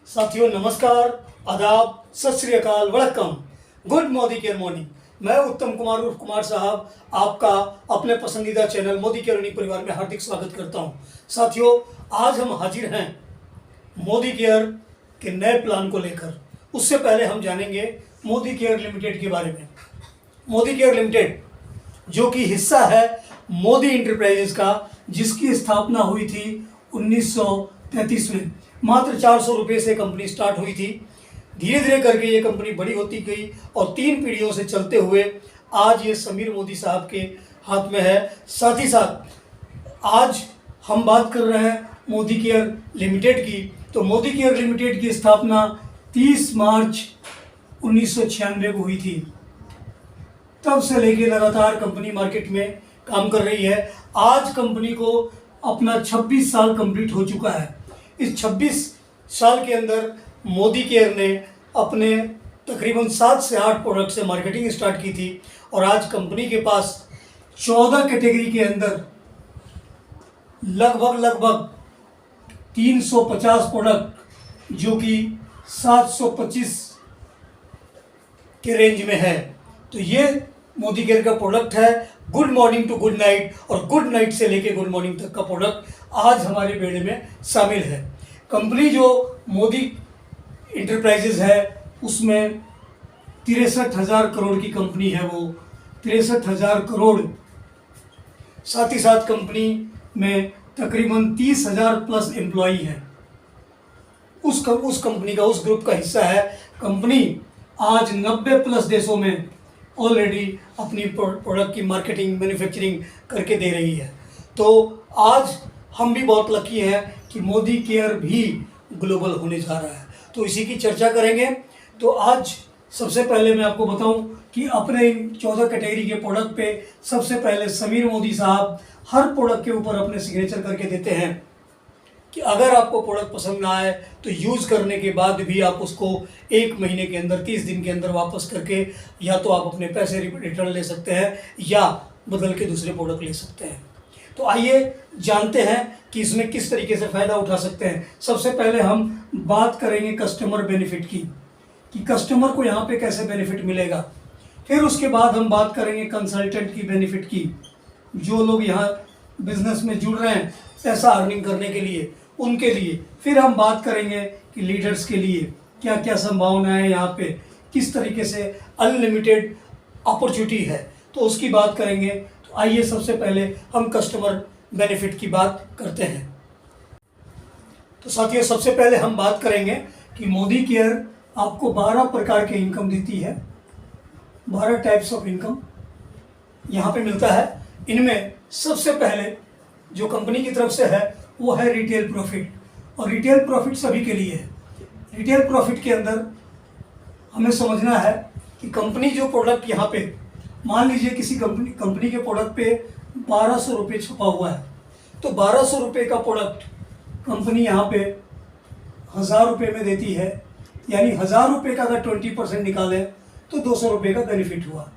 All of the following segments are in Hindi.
साथियों नमस्कार, आदाब, सत श्री अकाल, वड़क्कम, गुड मोदी केयर मॉर्निंग। मैं उत्तम कुमार उर्फ कुमार साहब आपका अपने पसंदीदा चैनल मोदी केयर परिवार में हार्दिक स्वागत करता हूं। साथियों आज हम हाजिर हैं मोदी केयर के नए प्लान को लेकर। उससे पहले हम जानेंगे मोदी केयर लिमिटेड के बारे में। मोदी केयर लिमिटेड जो कि हिस्सा है मोदी इंटरप्राइजेस का, जिसकी स्थापना हुई थी 1933 में। मात्र 400 रुपये से कंपनी स्टार्ट हुई थी। धीरे धीरे करके ये कंपनी बड़ी होती गई और 3 पीढ़ियों से चलते हुए आज ये समीर मोदी साहब के हाथ में है। साथ ही साथ आज हम बात कर रहे हैं मोदी केयर लिमिटेड की। तो मोदी केयर लिमिटेड की स्थापना 30 मार्च 1996 को हुई थी। तब से लेके लगातार कंपनी मार्केट में काम कर रही है। आज कंपनी को अपना 26 साल कंप्लीट हो चुका है। इस 26 साल के अंदर मोदी केयर ने अपने तकरीबन 7 से 8 प्रोडक्ट से मार्केटिंग स्टार्ट की थी और आज कंपनी के पास 14 कैटेगरी के अंदर लगभग 350 प्रोडक्ट जो कि 725 के रेंज में है। तो ये मोदी केयर का प्रोडक्ट है। Good morning to good night और गुड नाइट से लेके गुड मॉर्निंग तक का प्रोडक्ट आज हमारे बेड़े में शामिल है। कंपनी जो मोदी इंटरप्राइजेज है उसमें 63,000 करोड़ की कंपनी है, वो 63,000 करोड़। साथ ही साथ कंपनी में तकरीबन 30,000 प्लस एम्प्लॉई है। उस कंपनी का, उस ग्रुप का हिस्सा है। कंपनी आज 90 प्लस देशों में ऑलरेडी अपनी प्रोडक्ट की मार्केटिंग मैन्युफैक्चरिंग करके दे रही है। तो आज हम भी बहुत लकी हैं कि मोदी केयर भी ग्लोबल होने जा रहा है। तो इसी की चर्चा करेंगे। तो आज सबसे पहले मैं आपको बताऊं कि अपने इन 14 कैटेगरी के प्रोडक्ट पे सबसे पहले समीर मोदी साहब हर प्रोडक्ट के ऊपर अपने सिग्नेचर करके देते हैं कि अगर आपको प्रोडक्ट पसंद ना आए तो यूज़ करने के बाद भी आप उसको 1 महीने के अंदर 30 दिन के अंदर वापस करके या तो आप अपने पैसे रिटर्न ले सकते हैं या बदल के दूसरे प्रोडक्ट ले सकते हैं। तो आइए जानते हैं कि इसमें किस तरीके से फ़ायदा उठा सकते हैं। सबसे पहले हम बात करेंगे कस्टमर बेनिफिट की कि कस्टमर को यहाँ पे कैसे बेनिफिट मिलेगा। फिर उसके बाद हम बात करेंगे कंसल्टेंट की बेनिफिट की, जो लोग यहाँ बिजनेस में जुड़ रहे हैं पैसा अर्निंग करने के लिए, उनके लिए। फिर हम बात करेंगे कि लीडर्स के लिए क्या क्या संभावना है, यहाँ पे किस तरीके से अनलिमिटेड अपॉर्चुनिटी है, तो उसकी बात करेंगे। तो आइए सबसे पहले हम कस्टमर बेनिफिट की बात करते हैं। तो साथियों सबसे पहले हम बात करेंगे कि मोदी केयर आपको 12 प्रकार के इनकम देती है। 12 टाइप्स ऑफ इनकम यहाँ पे मिलता है। इनमें सबसे पहले जो कंपनी की तरफ से है वो है रिटेल प्रॉफिट, और रिटेल प्रॉफिट सभी के लिए है। रिटेल प्रॉफिट के अंदर हमें समझना है कि कंपनी जो प्रोडक्ट यहाँ पे, मान लीजिए किसी कंपनी के प्रोडक्ट पे 1200 रुपये छपा हुआ है, तो 1200 रुपये का प्रोडक्ट कंपनी यहाँ पे 1000 रुपये में देती है। यानी 1000 रुपये का अगर 20% निकालें तो 200 रुपये का बेनिफिट हुआ।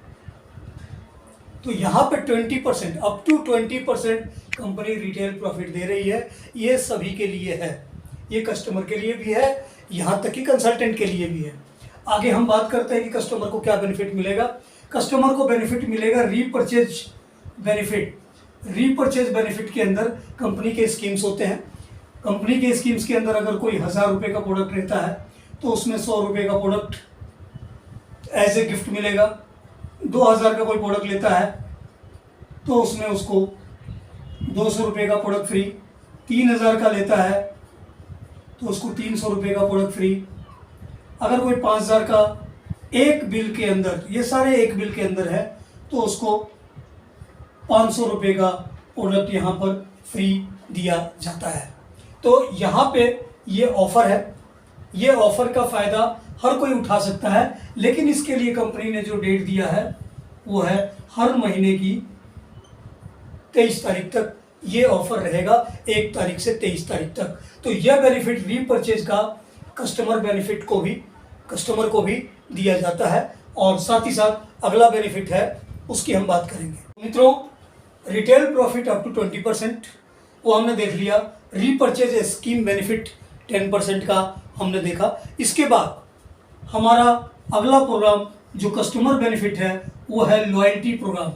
तो यहाँ पे 20%, up to 20% company retail profit दे रही है। ये सभी के लिए है, ये कस्टमर के लिए भी है, यहाँ तक कि कंसल्टेंट के लिए भी है। आगे हम बात करते हैं कि कस्टमर को क्या बेनिफिट मिलेगा। कस्टमर को बेनिफिट मिलेगा रीपरचेज बेनिफिट। रीपरचेज बेनिफिट के अंदर कंपनी के स्कीम्स होते हैं। कंपनी के स्कीम्स के अंदर अगर कोई 1000 रुपये का प्रोडक्ट रहता है तो उसमें 100 रुपये का प्रोडक्ट एज ए गिफ्ट मिलेगा। 2000 का कोई प्रोडक्ट लेता है तो उसमें उसको 200 रुपये का प्रोडक्ट फ्री। 3000 का लेता है तो उसको 300 रुपये का प्रोडक्ट फ्री। अगर कोई 5000 का एक बिल के अंदर, ये सारे एक बिल के अंदर है, तो उसको 500 रुपये का प्रोडक्ट यहाँ पर फ्री दिया जाता है। तो यहाँ पे ये ऑफ़र है। ये ऑफ़र का फ़ायदा हर कोई उठा सकता है, लेकिन इसके लिए कंपनी ने जो डेट दिया है वो है हर महीने की 23 तारीख तक ये ऑफ़र रहेगा, 1 तारीख से 23 तारीख तक। तो यह बेनिफिट रीपरचेज का कस्टमर को भी दिया जाता है। और साथ ही साथ अगला बेनिफिट है उसकी हम बात करेंगे। मित्रों, रिटेल प्रॉफिट अप टू 20% वो हमने देख लिया। रीपरचेज स्कीम बेनिफिट 10% का हमने देखा। इसके बाद हमारा अगला प्रोग्राम जो कस्टमर बेनिफिट है वो है लॉयल्टी प्रोग्राम।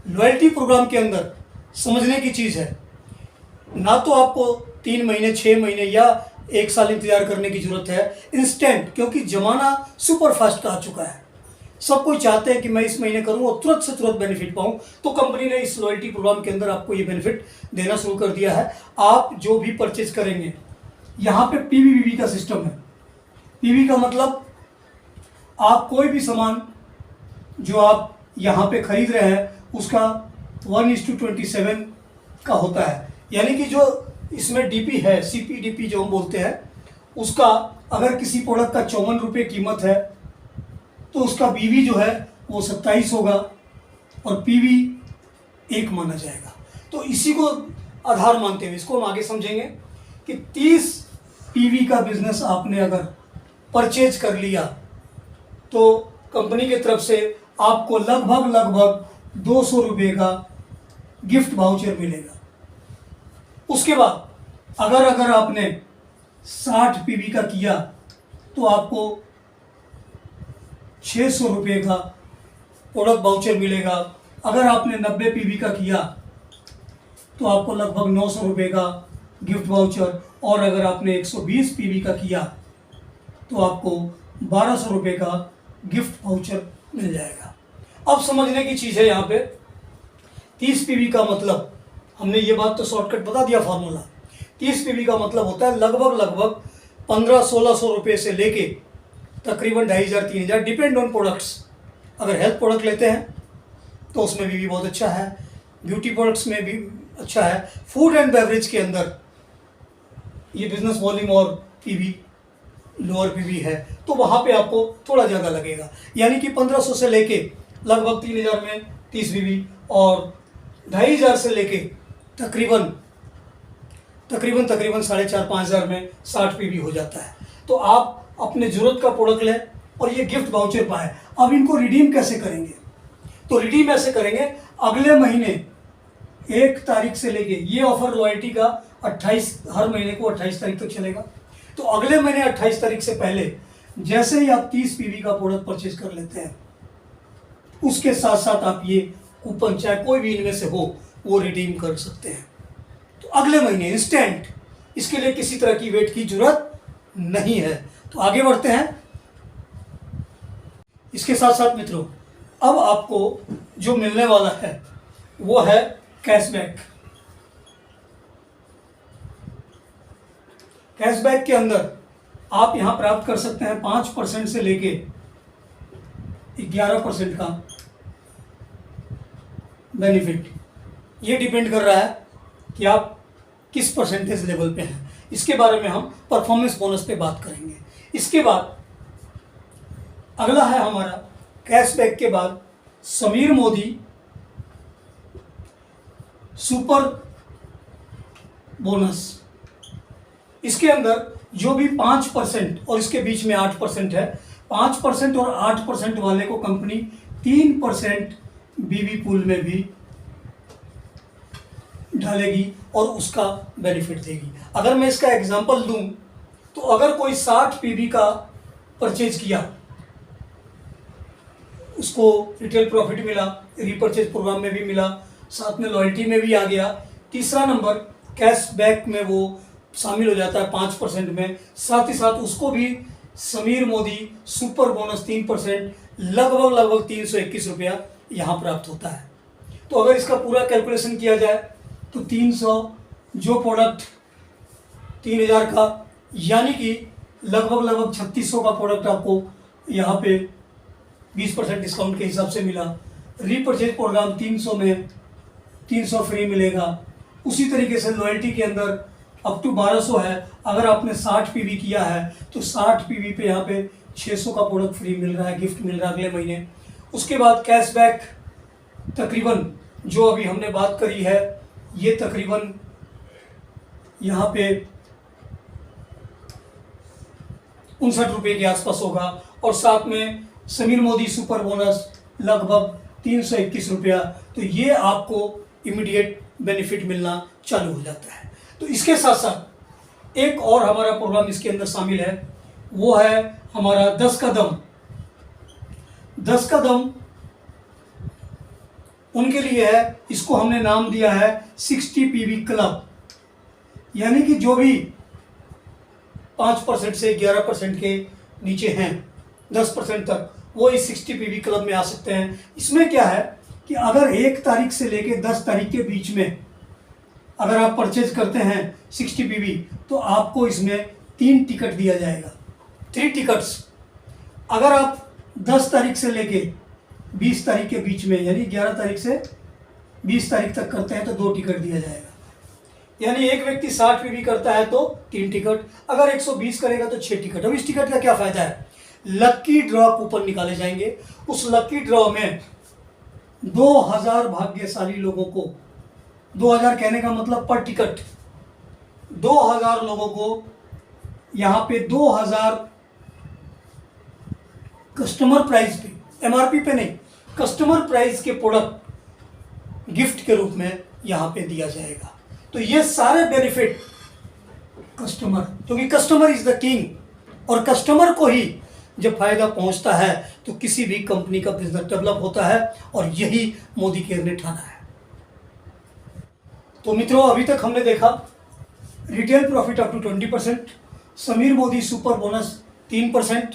लॉयल्टी प्रोग्राम के अंदर समझने की चीज़ है, ना तो आपको 3 महीने 6 महीने या 1 साल इंतजार करने की ज़रूरत है, इंस्टेंट, क्योंकि ज़माना सुपर फास्ट का आ चुका है। सब कोई चाहते हैं कि मैं इस महीने करूं और तुरंत से तुरंत बेनिफिट पाऊं, तो कंपनी ने इस लॉयल्टी प्रोग्राम के अंदर आपको ये बेनिफिट देना शुरू कर दिया है। आप जो भी परचेज करेंगे, यहाँ पे पीवीबीबी का सिस्टम है। पीवी का मतलब आप कोई भी सामान जो आप यहाँ पे खरीद रहे हैं उसका 1:27 का होता है, यानी कि जो इसमें डीपी है, सीपीडीपी जो हम बोलते हैं, उसका अगर किसी प्रोडक्ट का 54 रुपये कीमत है तो उसका बीवी जो है वो 27 होगा और पीवी 1 माना जाएगा। तो इसी को आधार मानते हुए इसको हम आगे समझेंगे कि 30 पीवी का बिजनेस आपने अगर परचेज कर लिया तो कंपनी की तरफ से आपको लगभग 200 रुपये का गिफ्ट वाउचर मिलेगा। उसके बाद अगर आपने 60 पीवी का किया तो आपको 600 रुपये का प्रोडक्ट वाउचर मिलेगा। अगर आपने 90 पीवी का किया तो आपको लगभग 900 रुपये का गिफ्ट वाउचर, और अगर आपने 120 पीवी का किया तो आपको 1200 रुपये का गिफ्ट वाउचर मिल जाएगा। अब समझने की चीज़ है यहाँ पे, 30 पीवी का मतलब, हमने ये बात तो शॉर्टकट बता दिया फार्मूला। 30 पीवी का मतलब होता है लगभग 1500-1600 रुपये से लेके तकरीबन 2500-3000, डिपेंड ऑन प्रोडक्ट्स। अगर हेल्थ प्रोडक्ट लेते हैं तो उसमें भी बहुत अच्छा है, ब्यूटी प्रोडक्ट्स में भी अच्छा है, फूड एंड बेवरेज के अंदर ये बिजनेस वॉल्यूम और पीवी लोअर पीवी है तो वहाँ पे आपको थोड़ा ज़्यादा लगेगा, यानी कि 1500 से लेके लगभग 3000 में 30 पीवी और 2500 से लेके तकरीबन 4500-5000 में 60 पीवी हो जाता है। तो आप अपने ज़रूरत का प्रोडक्ट लें और ये गिफ्ट वाउचर पाए। अब इनको रिडीम कैसे करेंगे? तो रिडीम ऐसे करेंगे, अगले महीने 1 तारीख से लेके, ये ऑफर लॉयल्टी का 28, हर महीने को 28 तारीख तक चलेगा। तो अगले महीने 28 तारीख से पहले जैसे ही आप 30 पीवी का प्रोडक्ट परचेज कर लेते हैं, उसके साथ साथ आप ये कूपन चाहे कोई भी इनमें से हो वो रिडीम कर सकते हैं। तो अगले महीने इंस्टेंट, इसके लिए किसी तरह की वेट की जरूरत नहीं है। तो आगे बढ़ते हैं। इसके साथ साथ मित्रों, अब आपको जो मिलने वाला है वो है कैशबैक। कैशबैक के अंदर आप यहां प्राप्त कर सकते हैं 5% से लेके 11% का बेनिफिट। ये डिपेंड कर रहा है कि आप किस परसेंटेज लेवल पे हैं। इसके बारे में हम परफॉर्मेंस बोनस पे बात करेंगे। इसके बाद अगला है हमारा कैशबैक के बाद समीर मोदी सुपर बोनस। इसके अंदर जो भी 5% और इसके बीच में 8% है, 5% और 8% वाले को कंपनी 3% बीवी पूल में भी डालेगी और उसका बेनिफिट देगी। अगर मैं इसका एग्जांपल दूं तो अगर कोई 60 पीवी का परचेज किया, उसको रिटेल प्रॉफिट मिला, रीपरचेज प्रोग्राम में भी मिला, साथ में लॉयल्टी में भी आ गया, तीसरा नंबर कैशबैक में वो शामिल हो जाता है 5% में, साथ ही साथ उसको भी समीर मोदी सुपर बोनस 3% लगभग 321 रुपया यहाँ प्राप्त होता है। तो अगर इसका पूरा कैलकुलेशन किया जाए तो 300 जो प्रोडक्ट 3000 का, यानी कि लगभग 3600 का प्रोडक्ट आपको यहाँ पे 20% डिस्काउंट के हिसाब से मिला। रीपरचेज प्रोग्राम 300 में 300 फ्री मिलेगा। उसी तरीके से लॉयल्टी के अंदर अप टू 1200 है। अगर आपने 60 पीवी किया है तो 60 पीवी पे यहाँ पे 600 का प्रोडक्ट फ्री मिल रहा है, गिफ्ट मिल रहा है अगले महीने। उसके बाद कैशबैक तकरीबन जो अभी हमने बात करी है ये तकरीबन यहाँ पे 59 रुपये के आसपास होगा, और साथ में समीर मोदी सुपर बोनस लगभग 321 रुपया। तो ये आपको इमीडिएट बेनिफिट मिलना चालू हो जाता है। तो इसके साथ साथ एक और हमारा प्रोग्राम इसके अंदर शामिल है, वो है हमारा 10 कदम। 10 कदम उनके लिए है, इसको हमने नाम दिया है 60 पीवी क्लब। यानी कि जो भी 5% से 11% के नीचे हैं 10% तक, वो इस 60 पीवी क्लब में आ सकते हैं। इसमें क्या है कि अगर 1 तारीख से लेके 10 तारीख के बीच में अगर आप परचेज करते हैं 60 पीवी, तो आपको इसमें 3 टिकट दिया जाएगा, 3 टिकट्स। अगर आप 10 तारीख से लेके 20 तारीख के बीच में यानी 11 तारीख से 20 तारीख तक करते हैं तो 2 टिकट दिया जाएगा। यानी एक व्यक्ति 60 पीवी करता है तो 3 टिकट, अगर 120 करेगा तो 6 टिकट। अब इस टिकट का क्या फायदा है? लक्की ड्रॉ कूपन निकाले जाएंगे। उस लक्की ड्रॉ में 2000 भाग्यशाली लोगों को, 2000 कहने का मतलब पर टिकट, 2000 लोगों को यहाँ पे 2000 कस्टमर प्राइस पे, एमआरपी पे नहीं, कस्टमर प्राइस के प्रोडक्ट गिफ्ट के रूप में यहाँ पे दिया जाएगा। तो ये सारे बेनिफिट कस्टमर, क्योंकि कस्टमर इज द किंग, और कस्टमर को ही जब फायदा पहुंचता है तो किसी भी कंपनी का बिजनेस डेवलप होता है, और यही मोदी केयर ने ठाना है। तो मित्रों, अभी तक हमने देखा retail profit up to 20%, Sameer Modi super bonus 3%,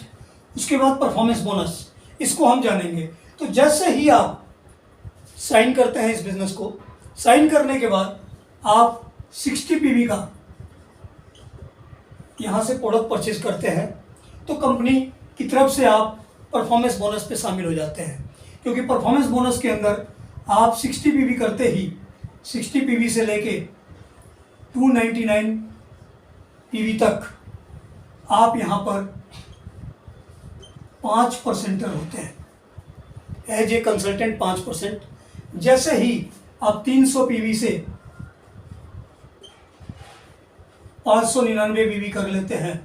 उसके बाद परफॉर्मेंस बोनस, इसको हम जानेंगे। तो जैसे ही आप साइन करते हैं इस बिजनेस को, साइन करने के बाद आप 60 पीवी का यहाँ से प्रोडक्ट परचेज करते हैं तो कंपनी की तरफ से आप परफॉर्मेंस बोनस पे शामिल हो जाते हैं। क्योंकि परफॉर्मेंस बोनस के अंदर आप 60 पीवी करते ही 60 पीवी से लेके 299 पीवी तक आप यहाँ पर 5% होते हैं, एज ए कंसल्टेंट 5%। जैसे ही आप 300 पीवी से 599 पीवी कर लेते हैं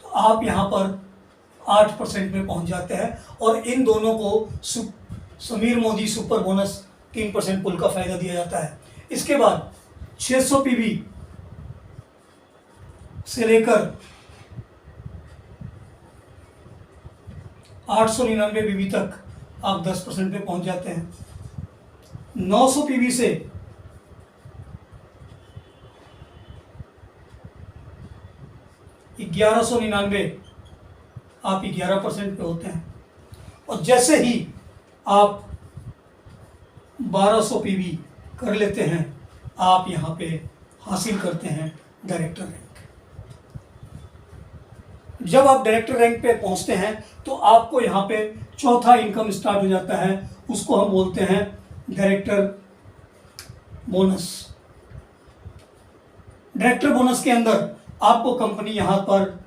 तो आप यहाँ पर 8% में पहुँच जाते हैं, और इन दोनों को समीर मोदी सुपर बोनस 3% पुल का फायदा दिया जाता है। इसके बाद 600 पीवी से लेकर 899 पीवी तक आप 10% पे पहुंच जाते हैं। 900 पीवी से 1199 आप 11% पे होते हैं, और जैसे ही आप 1200 पीवी कर लेते हैं आप यहाँ पे हासिल करते हैं डायरेक्टर रैंक। जब आप डायरेक्टर रैंक पे पहुँचते हैं तो आपको यहाँ पे चौथा इनकम स्टार्ट हो जाता है, उसको हम बोलते हैं डायरेक्टर बोनस। डायरेक्टर बोनस के अंदर आपको कंपनी यहाँ पर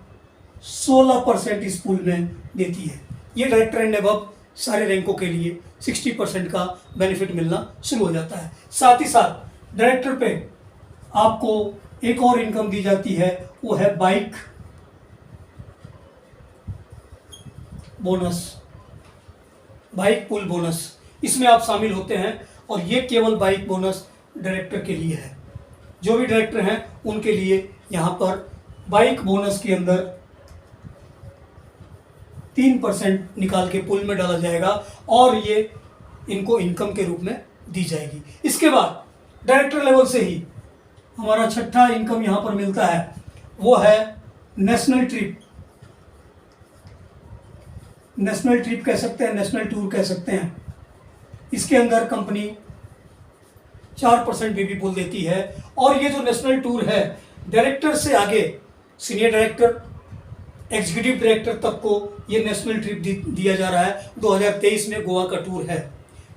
16% इस पूल में देती है। ये डायरेक्टर एंड अबव सारे रैंकों के लिए 60% का बेनिफिट मिलना शुरू हो जाता है। साथ ही साथ डायरेक्टर पे आपको एक और इनकम दी जाती है, वो है बाइक बोनस, बाइक पुल बोनस। इसमें आप शामिल होते हैं, और ये केवल बाइक बोनस डायरेक्टर के लिए है। जो भी डायरेक्टर हैं उनके लिए यहाँ पर बाइक बोनस के अंदर 3% निकाल के पुल में डाला जाएगा, और ये इनको इनकम के रूप में दी जाएगी। इसके बाद डायरेक्टर लेवल से ही हमारा छठा इनकम यहाँ पर मिलता है, वो है नेशनल ट्रिप। नेशनल ट्रिप कह सकते हैं, नेशनल टूर कह सकते हैं। इसके अंदर कंपनी 4% भी पुल देती है, और ये जो नेशनल टूर है डायरेक्टर से आगे सीनियर डायरेक्टर, एग्जीक्यूटिव डायरेक्टर तक को ये नेशनल ट्रिप दिया जा रहा है। 2023 में गोवा का टूर है,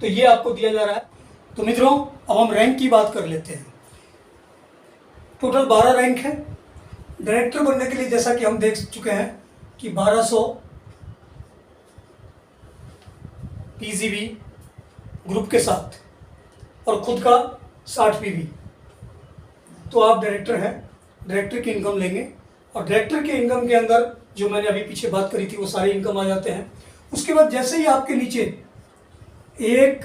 तो ये आपको दिया जा रहा है। तो मित्रों, अब हम रैंक की बात कर लेते हैं। टोटल 12 रैंक है डायरेक्टर बनने के लिए, जैसा कि हम देख चुके हैं कि 1200 पीजीबी ग्रुप के साथ और खुद का 60 पीवी, तो आप डायरेक्टर हैं, डायरेक्टर की इनकम लेंगे। और डायरेक्टर के इनकम के अंदर जो मैंने अभी पीछे बात करी थी वो सारे इनकम आ जाते हैं। उसके बाद जैसे ही आपके नीचे एक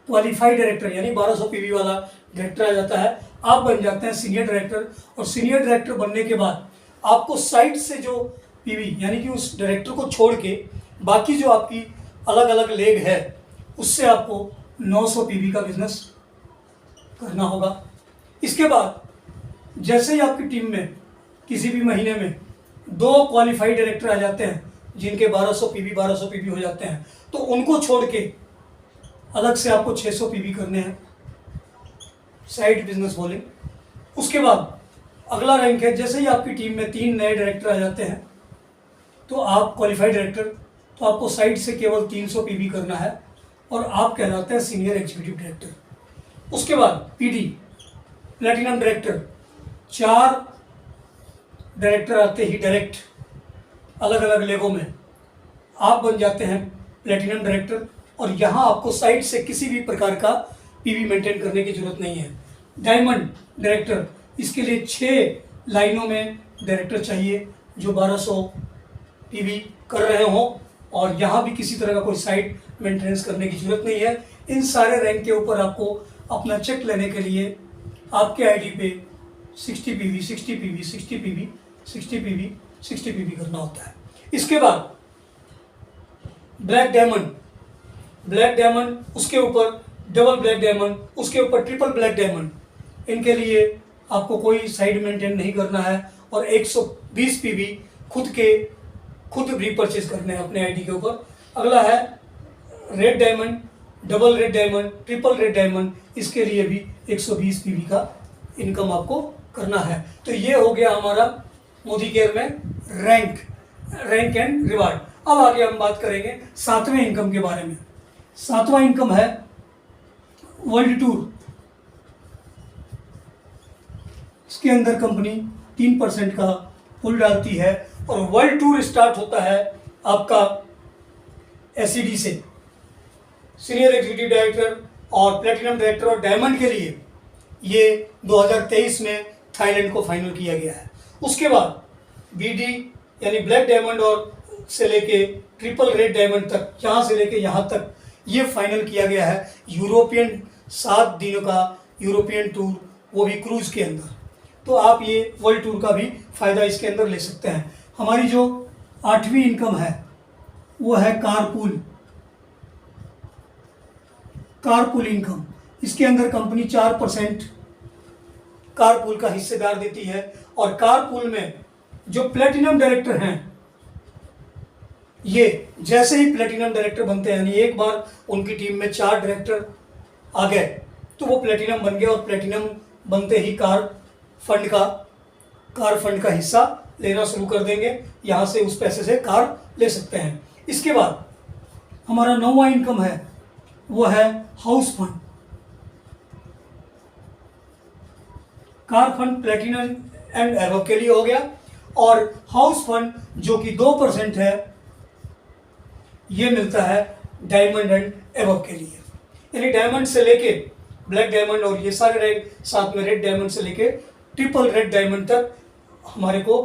क्वालिफाइड डायरेक्टर यानी 1200 पीवी वाला डायरेक्टर आ जाता है, आप बन जाते हैं सीनियर डायरेक्टर। और सीनियर डायरेक्टर बनने के बाद आपको साइड से जो पीवी यानी कि उस डायरेक्टर को छोड़ के बाकी जो आपकी अलग अलग लेग है उससे आपको 900 पीवी का बिजनेस करना होगा। इसके बाद जैसे ही आपकी टीम में किसी भी महीने में 2 क्वालिफाइड डायरेक्टर आ जाते हैं जिनके 1200 पीवी हो जाते हैं, तो उनको छोड़ के अलग से आपको 600 पीवी करने हैं, साइड बिजनेस बोलिंग। उसके बाद अगला रैंक है, जैसे ही आपकी टीम में 3 नए डायरेक्टर आ जाते हैं तो आप क्वालिफाइड डायरेक्टर, तो आपको साइड से केवल 300 पीवी करना है और आप कहलाते हैं सीनियर एग्जीक्यूटिव डायरेक्टर। उसके बाद पीडी प्लेटिनम डायरेक्टर, 4 डायरेक्टर आते ही डायरेक्ट अलग अलग लेगों में आप बन जाते हैं प्लेटिनम डायरेक्टर। और यहाँ आपको साइड से किसी भी प्रकार का पीवी मेंटेन करने की जरूरत नहीं है। डायमंड डायरेक्टर, इसके लिए 6 लाइनों में डायरेक्टर चाहिए जो 1200 पीवी कर रहे हों और यहाँ भी किसी तरह का कोई साइड मेंटेनेंस करने की जरूरत नहीं है। इन सारे रैंक के ऊपर आपको अपना चेक लेने के लिए आपके आईडी पे 60 PV 60 PV 60 PV 60 PV 60 PV करना होता है। इसके बाद ब्लैक डायमंड, उसके ऊपर डबल ब्लैक डायमंड, उसके ऊपर ट्रिपल ब्लैक डायमंड, इनके लिए आपको कोई साइड मेंटेन नहीं करना है और 120 पीवी खुद रीपरचेज करने हैं अपने आईडी के ऊपर। अगला है red diamond, double red diamond, triple red diamond, इसके लिए भी 120 पीवी का इनकम आपको करना है। तो ये हो गया हमारा मोदी केयर में रैंक एंड रिवार्ड। अब आगे हम बात करेंगे 7वें इनकम के बारे में। 7वां इनकम है वर्ल्ड टूर। इसके अंदर कंपनी 3% का पुल डालती है और वर्ल्ड टूर स्टार्ट होता है आपका एसईडी से। सीनियर एग्जीक्यूटिव डायरेक्टर और प्लेटिनम डायरेक्टर और डायमंड के लिए ये 2023 में थाईलैंड को फाइनल किया गया है। उसके बाद बीडी यानी ब्लैक डायमंड और से लेके ट्रिपल रेड डायमंड तक, यहाँ से लेके यहाँ तक ये फाइनल किया गया है यूरोपियन 7 दिनों का यूरोपियन टूर, वो भी क्रूज के अंदर। तो आप ये वर्ल्ड टूर का भी फ़ायदा इसके अंदर ले सकते हैं। हमारी जो 8वीं इनकम है वो है कारपूल इनकम। इसके अंदर कंपनी 4% कारपूल का हिस्सेदार देती है और कारपूल में जो प्लेटिनम डायरेक्टर हैं, ये जैसे ही प्लेटिनम डायरेक्टर बनते हैं, यानी एक बार उनकी टीम में 4 डायरेक्टर आ गए तो वो प्लेटिनम बन गए और प्लेटिनम बनते ही कार फंड का हिस्सा लेना शुरू कर देंगे। यहाँ से उस पैसे से कार ले सकते हैं। इसके बाद हमारा 9वां इनकम है वो है house fund. Car fund platinum and above के लिए हो गया और हाउस फंड जो कि 2% है ये मिलता है डायमंड एंड एबव के लिए। यानी डायमंड से लेके ब्लैक डायमंड और ये सारे रैंक, साथ में रेड डायमंड से लेके ट्रिपल रेड डायमंड तक हमारे को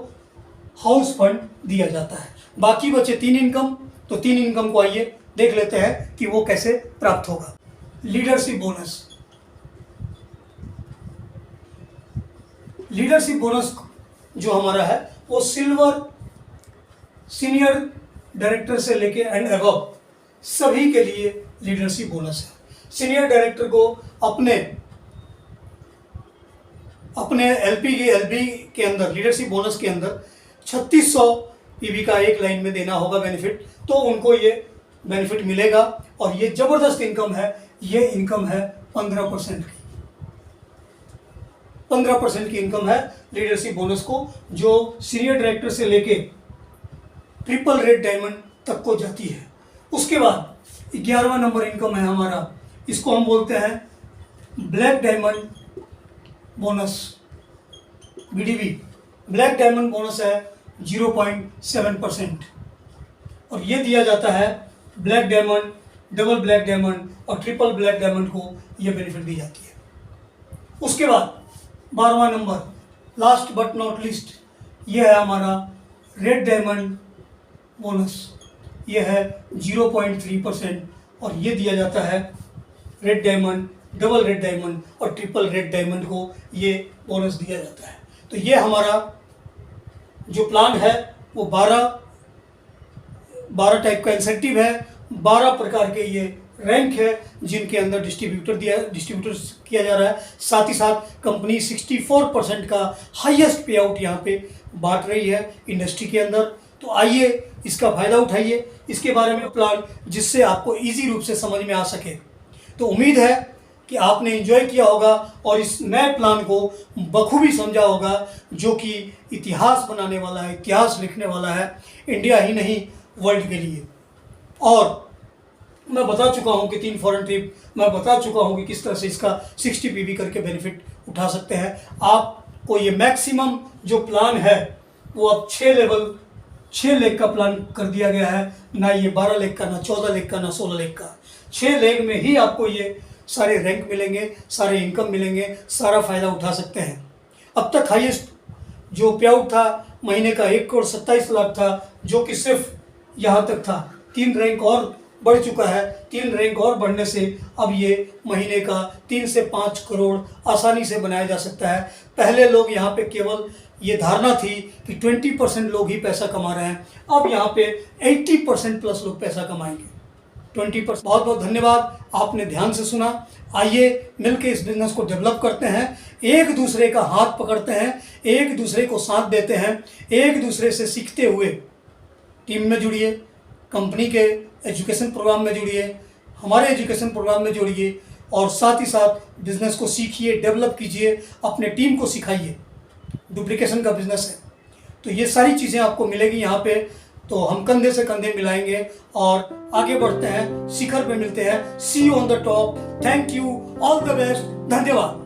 हाउस फंड दिया जाता है। बाकी बचे 3 इनकम, तो 3 इनकम को आइए देख लेते हैं कि वो कैसे प्राप्त होगा। लीडरशिप बोनस जो हमारा है वो सिल्वर सीनियर डायरेक्टर से लेके एंड अबव सभी के लिए लीडरशिप बोनस है। सीनियर डायरेक्टर को अपने एलबी के अंदर लीडरशिप बोनस के अंदर 3600 पीवी का एक लाइन में देना होगा बेनिफिट, तो उनको ये बेनिफिट मिलेगा। और ये जबरदस्त इनकम है। ये इनकम है 15% की। 15% की इनकम है लीडरशिप बोनस को, जो सीनियर डायरेक्टर से लेके ट्रिपल रेड डायमंड तक को जाती है। उसके बाद 11वां नंबर इनकम है हमारा, इसको हम बोलते हैं black diamond bonus, BDB. Black diamond bonus है 0.7% और ये दिया जाता है black diamond, double black diamond और ट्रिपल ब्लैक डायमंड को ये बेनिफिट दी जाती है। उसके बाद 12वां number, last but not least, ये है हमारा रेड डायमंड बोनस। ये है 0.3% और ये दिया जाता है red diamond, double red diamond और ट्रिपल रेड डायमंड को ये बोनस दिया जाता है। तो ये हमारा जो प्लान है वो 12 टाइप का इंसेंटिव है, 12 प्रकार के ये रैंक है जिनके अंदर डिस्ट्रीब्यूटर किया जा रहा है। साथ ही साथ कंपनी 64% का हाईएस्ट पे आउट यहाँ पे बांट रही है इंडस्ट्री के अंदर। तो आइए इसका फ़ायदा उठाइए, इसके बारे में प्लान जिससे आपको इजी रूप से समझ में आ सके। तो उम्मीद है कि आपने एंजॉय किया होगा और इस नए प्लान को बखूबी समझा होगा, जो कि इतिहास बनाने वाला है, इतिहास लिखने वाला है, इंडिया ही नहीं वर्ल्ड के लिए। और मैं बता चुका हूँ कि 3 फॉरेन ट्रिप, मैं बता चुका हूँ कि किस तरह से इसका 60 पीवी करके बेनिफिट उठा सकते हैं। आपको ये मैक्सिमम जो प्लान है वो अब 6 लेग का प्लान कर दिया गया है, ना ये 12 लेग का, ना 14 लेग का, ना 16 लेग का। 6 लेग में ही आपको ये सारे रैंक मिलेंगे, सारे इनकम मिलेंगे, सारा फ़ायदा उठा सकते हैं। अब तक हाईएस्ट जो पे आउट था महीने का 1,27,00,000 था, जो कि सिर्फ यहाँ तक था। 3 रैंक और बढ़ चुका है, 3 रैंक और बढ़ने से अब ये महीने का 3 से 5 करोड़ आसानी से बनाया जा सकता है। पहले लोग यहाँ पे केवल ये धारणा थी कि 20% लोग ही पैसा कमा रहे हैं, अब यहाँ पे 80% प्लस लोग पैसा कमाएंगे। 20%। बहुत बहुत धन्यवाद, आपने ध्यान से सुना। आइए मिलकर इस बिजनेस को डेवलप करते हैं, एक दूसरे का हाथ पकड़ते हैं, एक दूसरे को साथ देते हैं, एक दूसरे से सीखते हुए टीम में जुड़िए, कंपनी के एजुकेशन प्रोग्राम में जुड़िए, हमारे एजुकेशन प्रोग्राम में जुड़िए और साथ ही साथ बिजनेस को सीखिए, डेवलप कीजिए, अपने टीम को सिखाइए। डुप्लीकेशन का बिजनेस है तो ये सारी चीज़ें आपको मिलेगी यहाँ पे। तो हम कंधे से कंधे मिलाएंगे और आगे बढ़ते हैं, शिखर पे मिलते हैं। See you on the top. Thank you, all the best, धन्यवाद।